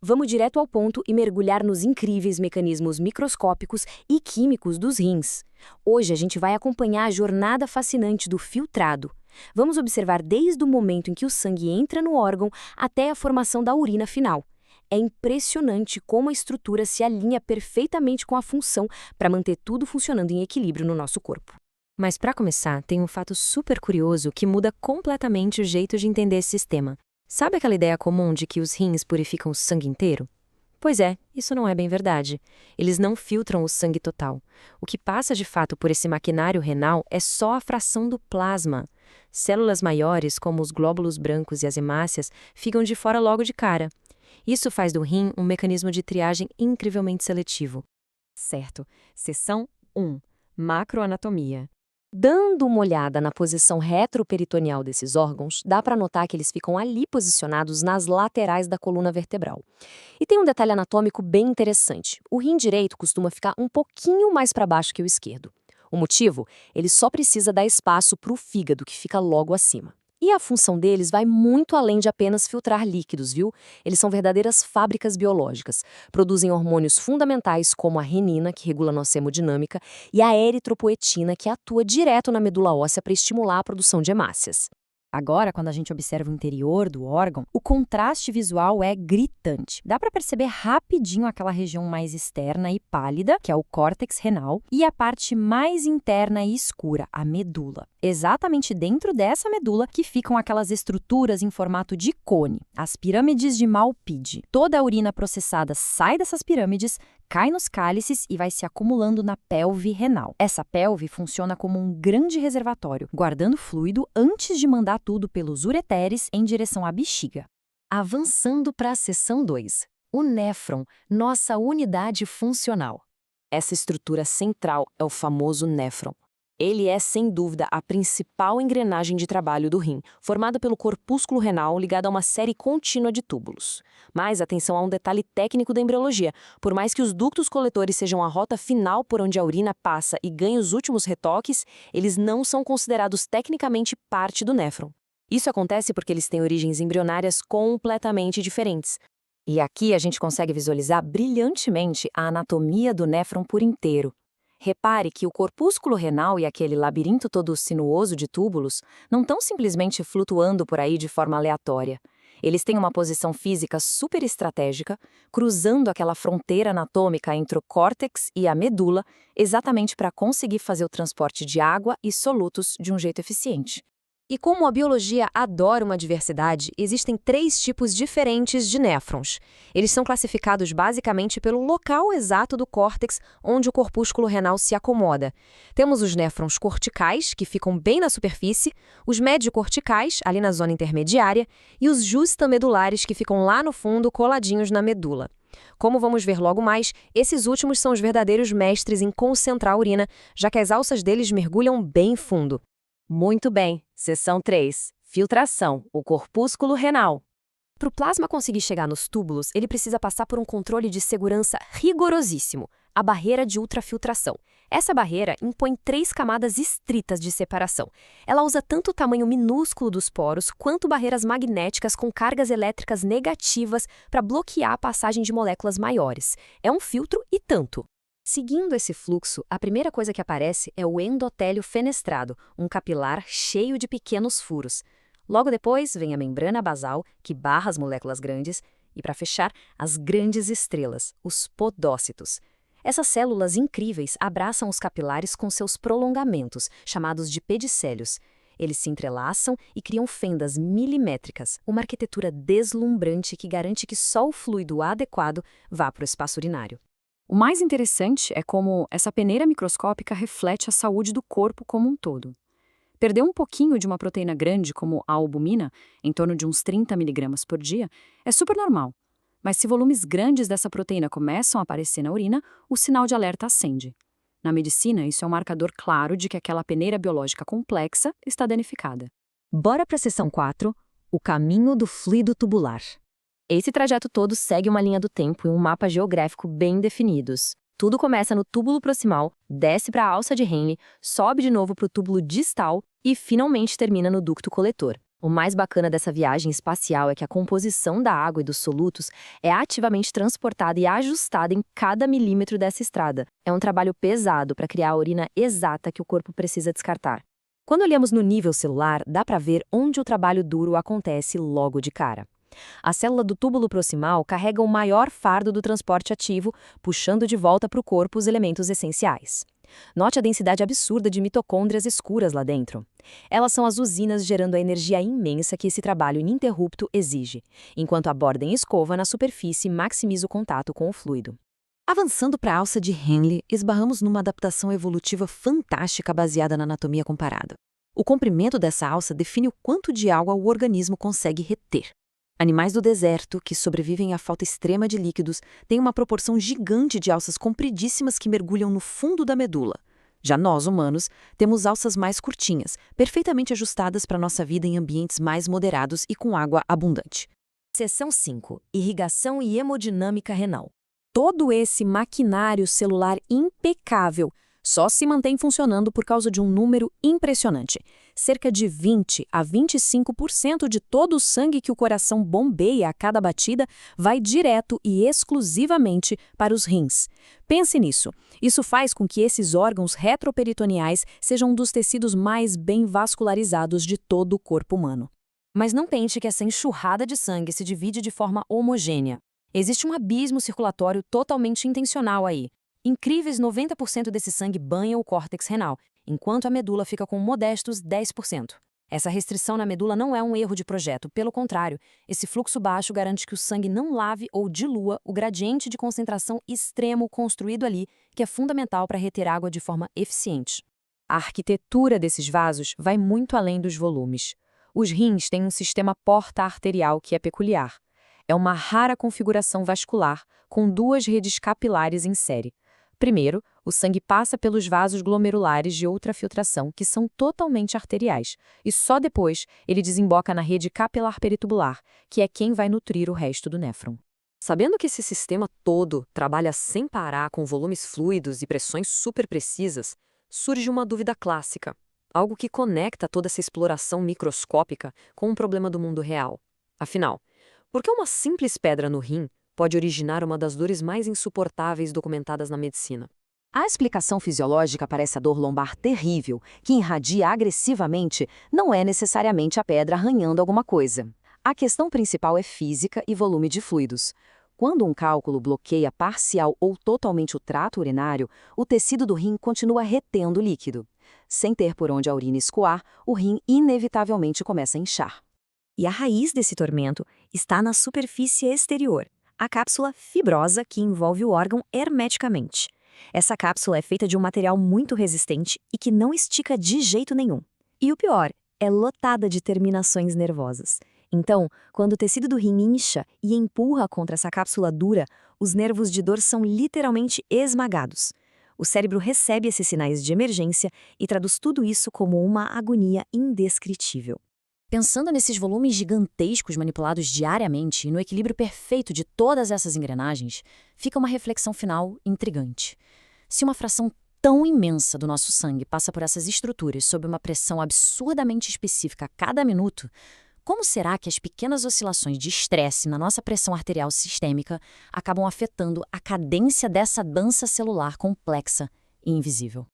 Vamos direto ao ponto e mergulhar nos incríveis mecanismos microscópicos e químicos dos rins. Hoje a gente vai acompanhar a jornada fascinante do filtrado. Vamos observar desde o momento em que o sangue entra no órgão até a formação da urina final. É impressionante como a estrutura se alinha perfeitamente com a função para manter tudo funcionando em equilíbrio no nosso corpo. Mas para começar, tem um fato super curioso que muda completamente o jeito de entender esse sistema. Sabe aquela ideia comum de que os rins purificam o sangue inteiro? Pois é, isso não é bem verdade. Eles não filtram o sangue total. O que passa de fato por esse maquinário renal é só a fração do plasma. Células maiores, como os glóbulos brancos e as hemácias, ficam de fora logo de cara. Isso faz do rim um mecanismo de triagem incrivelmente seletivo. Certo. Seção 1. Macroanatomia. Dando uma olhada na posição retroperitoneal desses órgãos, dá para notar que eles ficam ali posicionados nas laterais da coluna vertebral. E tem um detalhe anatômico bem interessante. O rim direito costuma ficar um pouquinho mais para baixo que o esquerdo. O motivo? Ele só precisa dar espaço para o fígado, que fica logo acima. E a função deles vai muito além de apenas filtrar líquidos, viu? Eles são verdadeiras fábricas biológicas. Produzem hormônios fundamentais como a renina, que regula nossa hemodinâmica, e a eritropoetina, que atua direto na medula óssea para estimular a produção de hemácias. Agora, quando a gente observa o interior do órgão, o contraste visual é gritante. Dá para perceber rapidinho aquela região mais externa e pálida, que é o córtex renal, e a parte mais interna e escura, a medula. Exatamente dentro dessa medula que ficam aquelas estruturas em formato de cone, as pirâmides de Malpighi. Toda a urina processada sai dessas pirâmides, cai nos cálices e vai se acumulando na pelve renal. Essa pelve funciona como um grande reservatório, guardando fluido antes de mandar tudo pelos ureteres em direção à bexiga. Avançando para a seção 2, o néfron, nossa unidade funcional. Essa estrutura central é o famoso néfron. Ele é, sem dúvida, a principal engrenagem de trabalho do rim, formada pelo corpúsculo renal ligado a uma série contínua de túbulos. Mas atenção a um detalhe técnico da embriologia. Por mais que os ductos coletores sejam a rota final por onde a urina passa e ganha os últimos retoques, eles não são considerados tecnicamente parte do néfron. Isso acontece porque eles têm origens embrionárias completamente diferentes. E aqui a gente consegue visualizar brilhantemente a anatomia do néfron por inteiro. Repare que o corpúsculo renal e aquele labirinto todo sinuoso de túbulos não estão simplesmente flutuando por aí de forma aleatória. Eles têm uma posição física super estratégica, cruzando aquela fronteira anatômica entre o córtex e a medula, exatamente para conseguir fazer o transporte de água e solutos de um jeito eficiente. E como a biologia adora uma diversidade, existem 3 tipos diferentes de néfrons. Eles são classificados basicamente pelo local exato do córtex onde o corpúsculo renal se acomoda. Temos os néfrons corticais, que ficam bem na superfície, os mediocorticais, ali na zona intermediária, e os justamedulares, que ficam lá no fundo, coladinhos na medula. Como vamos ver logo mais, esses últimos são os verdadeiros mestres em concentrar a urina, já que as alças deles mergulham bem fundo. Muito bem. Seção 3. Filtração, o corpúsculo renal. Para o plasma conseguir chegar nos túbulos, ele precisa passar por um controle de segurança rigorosíssimo, a barreira de ultrafiltração. Essa barreira impõe 3 camadas estritas de separação. Ela usa tanto o tamanho minúsculo dos poros, quanto barreiras magnéticas com cargas elétricas negativas para bloquear a passagem de moléculas maiores. É um filtro e tanto. Seguindo esse fluxo, a primeira coisa que aparece é o endotélio fenestrado, um capilar cheio de pequenos furos. Logo depois vem a membrana basal, que barra as moléculas grandes, e para fechar, as grandes estrelas, os podócitos. Essas células incríveis abraçam os capilares com seus prolongamentos, chamados de pedicélios. Eles se entrelaçam e criam fendas milimétricas, uma arquitetura deslumbrante que garante que só o fluido adequado vá para o espaço urinário. O mais interessante é como essa peneira microscópica reflete a saúde do corpo como um todo. Perder um pouquinho de uma proteína grande, como a albumina, em torno de uns 30 mg por dia, é super normal. Mas se volumes grandes dessa proteína começam a aparecer na urina, o sinal de alerta acende. Na medicina, isso é um marcador claro de que aquela peneira biológica complexa está danificada. Bora para a seção 4, o caminho do fluido tubular. Esse trajeto todo segue uma linha do tempo e um mapa geográfico bem definidos. Tudo começa no túbulo proximal, desce para a alça de Henle, sobe de novo para o túbulo distal e finalmente termina no ducto coletor. O mais bacana dessa viagem espacial é que a composição da água e dos solutos é ativamente transportada e ajustada em cada milímetro dessa estrada. É um trabalho pesado para criar a urina exata que o corpo precisa descartar. Quando olhamos no nível celular, dá para ver onde o trabalho duro acontece logo de cara. A célula do túbulo proximal carrega o maior fardo do transporte ativo, puxando de volta para o corpo os elementos essenciais. Note a densidade absurda de mitocôndrias escuras lá dentro. Elas são as usinas gerando a energia imensa que esse trabalho ininterrupto exige, enquanto a borda em escova na superfície maximiza o contato com o fluido. Avançando para a alça de Henle, esbarramos numa adaptação evolutiva fantástica baseada na anatomia comparada. O comprimento dessa alça define o quanto de água o organismo consegue reter. Animais do deserto, que sobrevivem à falta extrema de líquidos, têm uma proporção gigante de alças compridíssimas que mergulham no fundo da medula. Já nós, humanos, temos alças mais curtinhas, perfeitamente ajustadas para nossa vida em ambientes mais moderados e com água abundante. Seção 5. Irrigação e hemodinâmica renal. Todo esse maquinário celular impecável só se mantém funcionando por causa de um número impressionante. Cerca de 20 a 25% de todo o sangue que o coração bombeia a cada batida vai direto e exclusivamente para os rins. Pense nisso. Isso faz com que esses órgãos retroperitoneais sejam um dos tecidos mais bem vascularizados de todo o corpo humano. Mas não pense que essa enxurrada de sangue se divide de forma homogênea. Existe um abismo circulatório totalmente intencional aí. Incríveis 90% desse sangue banha o córtex renal, enquanto a medula fica com modestos 10%. Essa restrição na medula não é um erro de projeto, pelo contrário, esse fluxo baixo garante que o sangue não lave ou dilua o gradiente de concentração extremo construído ali, que é fundamental para reter água de forma eficiente. A arquitetura desses vasos vai muito além dos volumes. Os rins têm um sistema porta-arterial que é peculiar. É uma rara configuração vascular, com duas redes capilares em série. Primeiro, o sangue passa pelos vasos glomerulares de ultrafiltração, que são totalmente arteriais, e só depois ele desemboca na rede capilar peritubular, que é quem vai nutrir o resto do néfron. Sabendo que esse sistema todo trabalha sem parar com volumes fluidos e pressões super precisas, surge uma dúvida clássica, algo que conecta toda essa exploração microscópica com um problema do mundo real. Afinal, por que uma simples pedra no rim pode originar uma das dores mais insuportáveis documentadas na medicina? A explicação fisiológica para essa dor lombar terrível, que irradia agressivamente, não é necessariamente a pedra arranhando alguma coisa. A questão principal é física e volume de fluidos. Quando um cálculo bloqueia parcial ou totalmente o trato urinário, o tecido do rim continua retendo líquido. Sem ter por onde a urina escoar, o rim inevitavelmente começa a inchar. E a raiz desse tormento está na superfície exterior, a cápsula fibrosa que envolve o órgão hermeticamente. Essa cápsula é feita de um material muito resistente e que não estica de jeito nenhum. E o pior, é lotada de terminações nervosas. Então, quando o tecido do rim incha e empurra contra essa cápsula dura, os nervos de dor são literalmente esmagados. O cérebro recebe esses sinais de emergência e traduz tudo isso como uma agonia indescritível. Pensando nesses volumes gigantescos manipulados diariamente e no equilíbrio perfeito de todas essas engrenagens, fica uma reflexão final intrigante. Se uma fração tão imensa do nosso sangue passa por essas estruturas sob uma pressão absurdamente específica a cada minuto, como será que as pequenas oscilações de estresse na nossa pressão arterial sistêmica acabam afetando a cadência dessa dança celular complexa e invisível?